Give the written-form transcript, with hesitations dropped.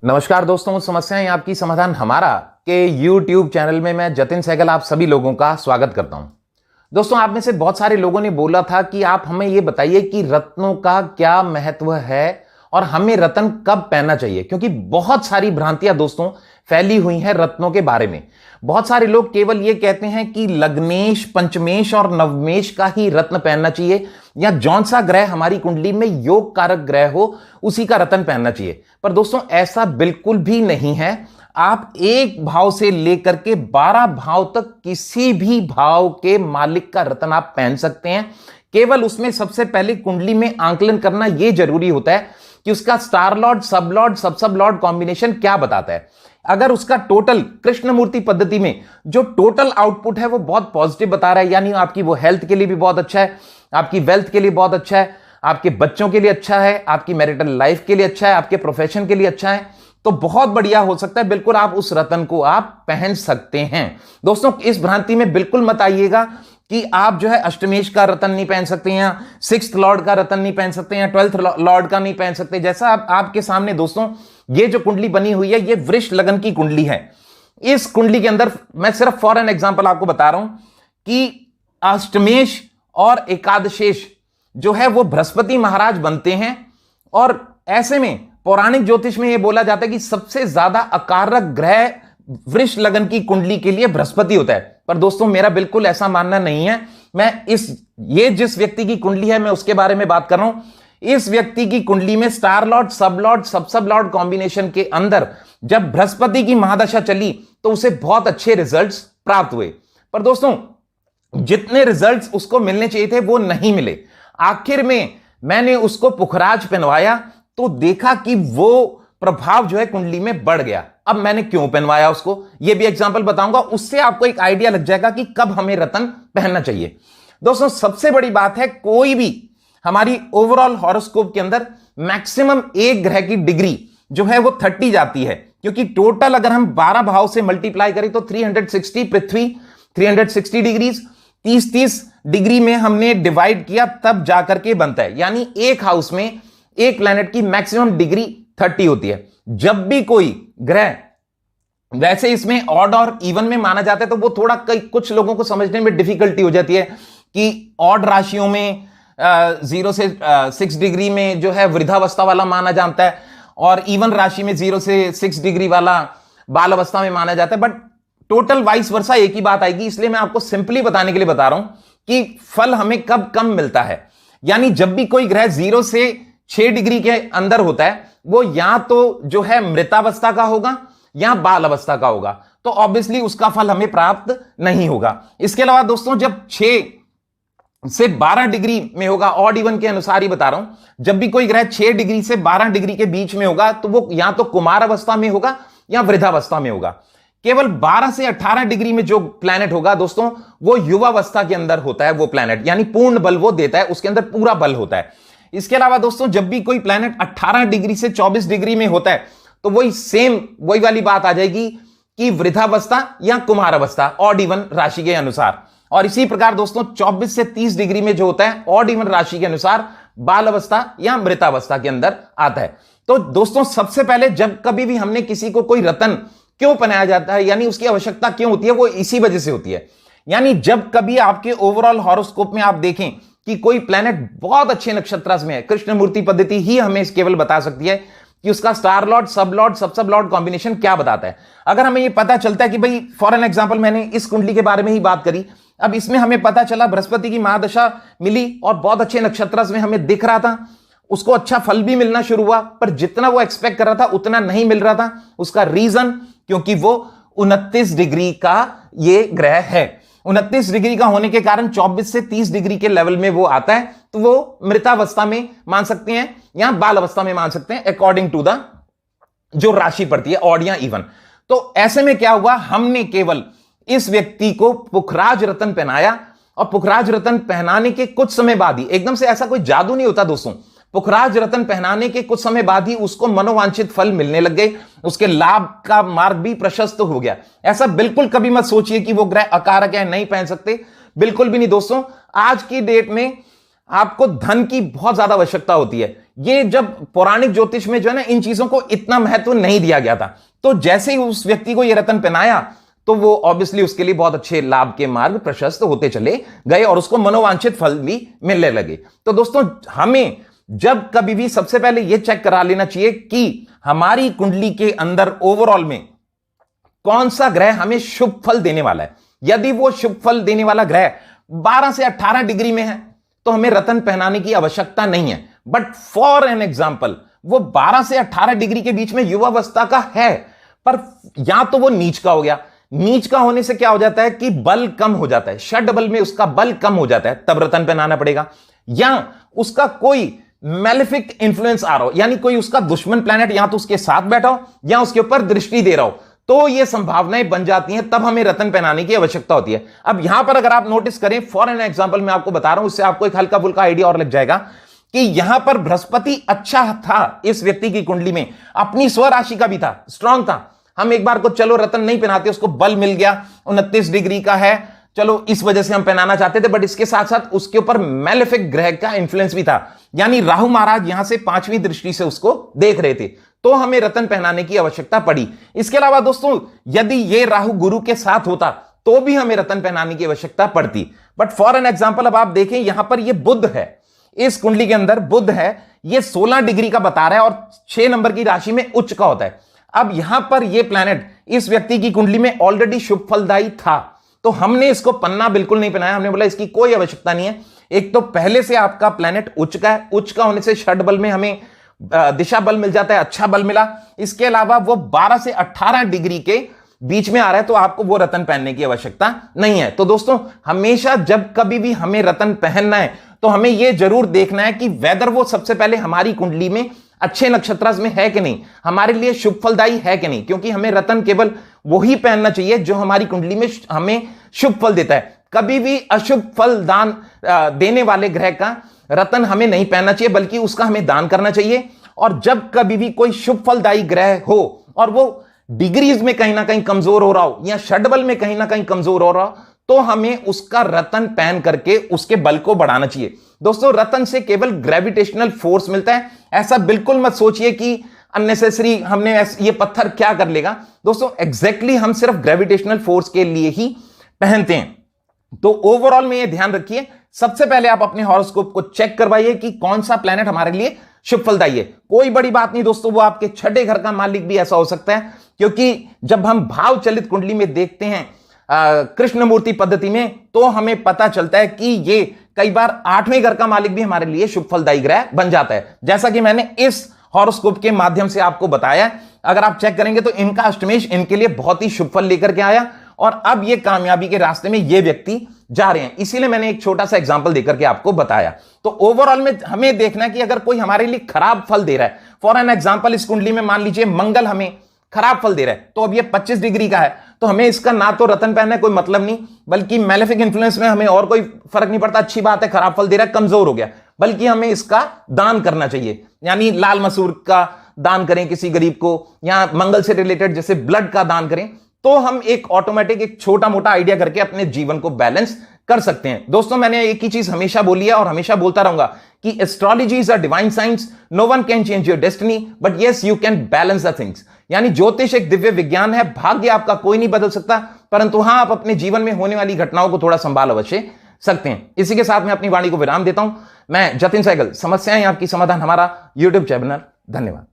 नमस्कार दोस्तों, समस्याएं आपकी समाधान हमारा के YouTube चैनल में मैं जतिन सहगल आप सभी लोगों का स्वागत करता हूं। दोस्तों, आप में से बहुत सारे लोगों ने बोला था कि आप हमें यह बताइए कि रत्नों का क्या महत्व है और हमें रत्न कब पहनना चाहिए, क्योंकि बहुत सारी भ्रांतियां दोस्तों फैली हुई हैं रत्नों के बारे में। बहुत सारे लोग केवल यह कहते हैं कि लग्नेश, पंचमेश और नवमेश का ही रत्न पहनना चाहिए, या जौन सा ग्रह हमारी कुंडली में योग कारक ग्रह हो उसी का रत्न पहनना चाहिए। पर दोस्तों, ऐसा बिल्कुल भी नहीं है। आप एक भाव से लेकर के 12 भाव तक किसी भी भाव के मालिक का रत्न आप पहन सकते हैं। केवल उसमें सबसे पहले कुंडली में आंकलन करना यह जरूरी होता है कि उसका स्टार लॉर्ड, सब लॉर्ड, सब लॉर्ड कॉम्बिनेशन क्या बताता है। अगर उसका टोटल कृष्णमूर्ति पद्धति में जो टोटल आउटपुट है वो बहुत पॉजिटिव बता रहा है, यानी आपकी वो हेल्थ के लिए भी बहुत अच्छा है, आपकी वेल्थ के लिए बहुत अच्छा है, आपके बच्चों के लिए अच्छा है, आपकी मैरिटल लाइफ के लिए अच्छा है, आपके प्रोफेशन के लिए अच्छा है, तो बहुत बढ़िया हो सकता है। बिल्कुल आप उस रत्न को आप पहन सकते हैं। दोस्तों, इस भ्रांति में बिल्कुल मत आइएगा कि आप जो है अष्टमेश का रत्न नहीं पहन सकते हैं, सिक्स्थ लॉर्ड का रत्न नहीं पहन सकते हैं, 12th लॉर्ड का नहीं पहन सकते। जैसा आपके सामने दोस्तों ये जो कुंडली बनी हुई है, ये वृष लगन की कुंडली है। इस कुंडली के अंदर मैं सिर्फ फॉर एन एग्जांपल आपको बता रहा हूं कि अष्टमेश और एकादशेश जो है वो बृहस्पति महाराज बनते हैं, और ऐसे में पौराणिक ज्योतिष में यह बोला जाता है कि सबसे ज्यादा अकारक ग्रह वृष लगन की कुंडली के लिए बृहस्पति होता है। पर दोस्तों, मेरा बिल्कुल ऐसा मानना नहीं है। मैं ये जिस व्यक्ति की कुंडली है मैं उसके बारे में बात कर रहा हूं। इस व्यक्ति की कुंडली में स्टार लॉर्ड, सब लॉर्ड, सब लॉर्ड कॉम्बिनेशन के अंदर जब बृहस्पति की महादशा चली तो उसे बहुत अच्छे रिजल्ट्स प्राप्त हुए। पर दोस्तों, जितने रिजल्ट्स उसको मिलने चाहिए थे वो नहीं मिले। आखिर में मैंने उसको पुखराज पहनवाया तो देखा कि वो प्रभाव जो है कुंडली में बढ़ गया। अब मैंने क्यों पहनवाया उसको, ये भी एग्जांपल बताऊंगा, उससे आपको एक आइडिया लग जाएगा कि कब हमें रत्न पहनना चाहिए। दोस्तों, सबसे बड़ी बात है, कोई भी हमारी ओवरऑल हॉरोस्कोप के अंदर मैक्सिमम एक ग्रह की डिग्री जो है वो 30 जाती है, क्योंकि टोटल अगर हम 12 भाव से मल्टीप्लाई करें तो 360 पृथ्वी 360 डिग्रीज 30-30 डिग्री में हमने डिवाइड किया तब जाकर के बनता है। यानी एक हाउस में एक प्लैनेट की मैक्सिमम डिग्री 30 होती है। जब भी कोई ग्रह, वैसे इसमें ऑड और इवन में माना जाता है तो वो थोड़ा कुछ लोगों को समझने में डिफिकल्टी हो जाती है कि ऑड राशियों में 0 से 6 डिग्री में जो है वृद्धावस्था वाला माना जाता है, और इवन राशि में 0 से 6 डिग्री वाला बाल अवस्था में माना जाता है। बट टोटल वाइस वर्सा एक ही बात आएगी। इसलिए मैं आपको सिंपली बताने के लिए बता रहा हूं कि फल हमें कब कम मिलता है। यानी जब भी कोई ग्रह 0 से 6 डिग्री के अंदर होता है वो या तो जो है मृतावस्था का होगा या बाल अवस्था का होगा, तो ऑब्वियसली उसका फल हमें प्राप्त नहीं होगा। इसके अलावा दोस्तों, जब 6 से 12 डिग्री में होगा, ऑड इवन के अनुसार ही बता रहा हूं, जब भी कोई ग्रह 6 डिग्री से 12 डिग्री के बीच में होगा तो वो या तो कुमार अवस्था में होगा या वृद्धावस्था में होगा। केवल 12 से 18 डिग्री में जो प्लैनेट होगा दोस्तों वो युवावस्था के अंदर होता है। वो प्लैनेट यानी पूर्ण बल वो देता है, उसके अंदर पूरा बल होता है। इसके अलावा दोस्तों, जब भी कोई प्लैनेट 18 डिग्री से 24 डिग्री में होता है तो वही वाली बात आ जाएगी कि वृद्धावस्था या कुमार अवस्था, ऑड इवन राशि के अनुसार। और इसी प्रकार दोस्तों 24 से 30 डिग्री में जो होता है ऑड इवन राशि के अनुसार बाल अवस्था या मृतावस्था के अंदर आता है। तो दोस्तों, सबसे पहले जब कभी भी हमने किसी को कोई रत्न क्यों पहनाया जाता है, यानी उसकी आवश्यकता क्यों होती है, वो इसी वजह से होती है। यानी जब कभी आपके ओवरऑल हॉरोस्कोप में आप देखें कि कोई प्लैनेट बहुत अच्छे नक्षत्र में है, कृष्णमूर्ति पद्धति ही हमें केवल बता सकती है कि उसका स्टार लॉर्ड, सब लॉर्ड, सब लॉर्ड कॉम्बिनेशन क्या बताता है। अगर हमें यह पता चलता है कि भाई, फॉर एन एग्जांपल, मैंने इस कुंडली के बारे में ही बात करी, अब इसमें हमें पता चला बृहस्पति की महादशा मिली और बहुत अच्छे नक्षत्र में हमें दिख रहा था, उसको अच्छा फल भी मिलना शुरू हुआ, पर जितना वो एक्सपेक्ट कर रहा था उतना नहीं मिल रहा था। उसका रीजन, क्योंकि वो 29 डिग्री का ये ग्रह है। 29 डिग्री का होने के कारण 24 से 30 डिग्री के लेवल में वो आता है, तो वो मृतावस्था में मान सकते हैं या बाल अवस्था में मान सकते हैं, अकॉर्डिंग टू द जो राशि पड़ती है, ऑड या इवन। तो ऐसे में क्या हुआ, हमने केवल इस व्यक्ति को पुखराज रत्न पहनाया, और पुखराज रत्न पहनाने के कुछ समय बाद ही, एकदम से ऐसा कोई जादू नहीं होता दोस्तों, पुखराज रत्न पहनाने के कुछ समय बाद ही उसको मनोवांछित फल मिलने लग गए, उसके लाभ का मार्ग भी प्रशस्त हो गया। ऐसा बिल्कुल कभी मत सोचिए कि वो ग्रह अकारक है, नहीं पहन सकते, बिल्कुल भी नहीं दोस्तों। आज की डेट में आपको धन की बहुत ज्यादा आवश्यकता होती है, ये जब पौराणिक ज्योतिष में जो है ना इन चीजों को इतना महत्व नहीं दिया गया था, तो जैसे ही उस व्यक्ति को ये रत्न पहनाया तो वो ऑब्वियसली उसके लिए बहुत अच्छे लाभ के मार्ग प्रशस्त होते चले गए और उसको मनोवांछित फल भी मिलने लगे। तो दोस्तों, हमें जब कभी भी सबसे पहले यह चेक करा लेना चाहिए कि हमारी कुंडली के अंदर ओवरऑल में कौन सा ग्रह हमें शुभ फल देने वाला है। यदि वो शुभ फल देने वाला ग्रह 12 से 18 डिग्री में है तो हमें रत्न पहनाने की आवश्यकता नहीं है। बट फॉर एन एग्जाम्पल वो 12 से 18 डिग्री के बीच में युवावस्था का है, पर या तो वो नीच का हो गया, नीच का होने से क्या हो जाता है कि बल कम हो जाता है, षड बल में उसका बल कम हो जाता है, तब रत्न पहनाना पड़ेगा। या उसका कोई मैलेफिक इंफ्लुएंस आ रहा हो, यानी कोई उसका दुश्मन प्लैनेट या तो उसके साथ बैठा हो या उसके ऊपर दृष्टि दे रहा हो, तो ये संभावनाएं बन जाती हैं, तब हमें रत्न पहनाने की आवश्यकता होती है। अब यहां पर अगर आप नोटिस करें, फॉर एन एग्जांपल मैं आपको बता रहा हूं, इससे आपको एक हल्का फुल्का आइडिया और लग जाएगा कि यहां पर बृहस्पति अच्छा था इस व्यक्ति की कुंडली में, अपनी स्वराशि का भी था, स्ट्रांग था। हम एक बार को चलो रत्न नहीं पहनाते, उसको बल मिल गया, 29 डिग्री का है, चलो इस वजह से हम पहनाना चाहते थे, बट इसके साथ साथ उसके ऊपर मैलेफिक ग्रह का इंफ्लुएंस भी था, यानी राहु महाराज यहां से 5वीं दृष्टि से उसको देख रहे थे, तो हमें रत्न पहनाने की आवश्यकता पड़ी। इसके अलावा दोस्तों, यदि ये राहु गुरु के साथ होता तो भी हमें रत्न पहनाने की आवश्यकता पड़ती। बट फॉर एन एग्जाम्पल अब आप देखें, यहां पर ये बुध है, इस कुंडली के अंदर बुध है, ये 16 डिग्री का बता रहा है और 6 नंबर की राशि में उच्च का होता है। अब यहां पर ये प्लैनेट इस व्यक्ति की कुंडली में ऑलरेडी शुभ फलदायी था, तो हमने इसको पन्ना बिल्कुल नहीं पहनाया, हमने बोला इसकी कोई आवश्यकता नहीं है। एक तो पहले से आपका प्लैनेट उच्च का है, उच्च का होने से षड बल में हमें दिशा बल मिल जाता है, अच्छा बल मिला। इसके अलावा वो 12 से 18 डिग्री के बीच में आ रहा है, तो आपको वो रत्न पहनने की आवश्यकता नहीं है। तो दोस्तों, हमेशा जब कभी भी हमें रत्न पहनना है तो हमें यह जरूर देखना है कि वेदर वो सबसे पहले हमारी कुंडली में अच्छे नक्षत्र में है कि नहीं, हमारे लिए शुभ फलदायी है कि नहीं, क्योंकि हमें रत्न केवल वही पहनना चाहिए जो हमारी कुंडली में हमें शुभ फल देता है। कभी भी अशुभ फल दान देने वाले ग्रह का रत्न हमें नहीं पहनना चाहिए, बल्कि उसका हमें दान करना चाहिए। और जब कभी भी कोई शुभ फलदायी ग्रह हो और वो डिग्रीज में कहीं ना कहीं कमजोर हो रहा हो या षडबल में कहीं ना कहीं कमजोर हो रहा हो, तो हमें उसका रत्न पहन करके उसके बल को बढ़ाना चाहिए। दोस्तों, रत्न से केवल ग्रेविटेशनल फोर्स मिलता है, ऐसा बिल्कुल मत सोचिए कि अननेसेसरी हमने ये पत्थर क्या कर लेगा। दोस्तों, एग्जैक्टली हम सिर्फ ग्रेविटेशनल फोर्स के लिए ही पहनते हैं। तो ओवरऑल में ये ध्यान रखिए, सबसे पहले आप अपने हॉरोस्कोप को चेक करवाइए कि कौन सा प्लैनेट हमारे लिए शुभ फलदायी है। कोई बड़ी बात नहीं दोस्तों, वो आपके छठे घर का मालिक भी ऐसा हो सकता है, क्योंकि जब हम भाव चलित कुंडली में देखते हैं कृष्ण मूर्ति पद्धति में, तो हमें पता चलता है कि ये कई बार 8वें घर का मालिक भी हमारे लिए शुभ फलदायी ग्रह बन जाता है, जैसा कि मैंने इस हॉरोस्कोप के माध्यम से आपको बताया। अगर आप चेक करेंगे तो इनका अष्टमेश इनके लिए बहुत ही शुभ फल लेकर के आया और अब ये कामयाबी के रास्ते में ये व्यक्ति जा रहे हैं, इसीलिए मैंने एक छोटा सा एग्जांपल देकर के आपको बताया। तो ओवरऑल में हमें देखना है कि अगर कोई हमारे लिए खराब फल दे रहा है, फॉर एन एग्जांपल इस कुंडली में मान लीजिए मंगल हमें खराब फल दे रहा है, तो अब ये 25 डिग्री का है, तो हमें इसका ना तो रत्न पहनने कोई मतलब नहीं, बल्कि मैलेफिक इन्फ्लुएंस में हमें और कोई फर्क नहीं पड़ता, अच्छी बात है, खराब फल दे रहा है, कमजोर हो गया, बल्कि हमें इसका दान करना चाहिए, यानी लाल मसूर का दान करें किसी गरीब को, या मंगल से रिलेटेड जैसे ब्लड का दान करें, तो हम एक ऑटोमेटिक एक छोटा मोटा आइडिया करके अपने जीवन को बैलेंस कर सकते हैं। दोस्तों, मैंने एक ही चीज हमेशा बोली है और हमेशा बोलता रहूंगा कि astrology is a divine science, no one can change your destiny but yes you can balance the things. यानी ज्योतिष एक दिव्य विज्ञान है, भाग्य आपका कोई नहीं बदल सकता, परंतु हां, आप अपने जीवन में होने वाली घटनाओं को थोड़ा संभाल अवश्य सकते हैं। इसी के साथ मैं अपनी वाणी को विराम देता हूं। मैं जतिन सहगल, समस्याएं आपकी समाधान हमारा यूट्यूब चैनल। धन्यवाद।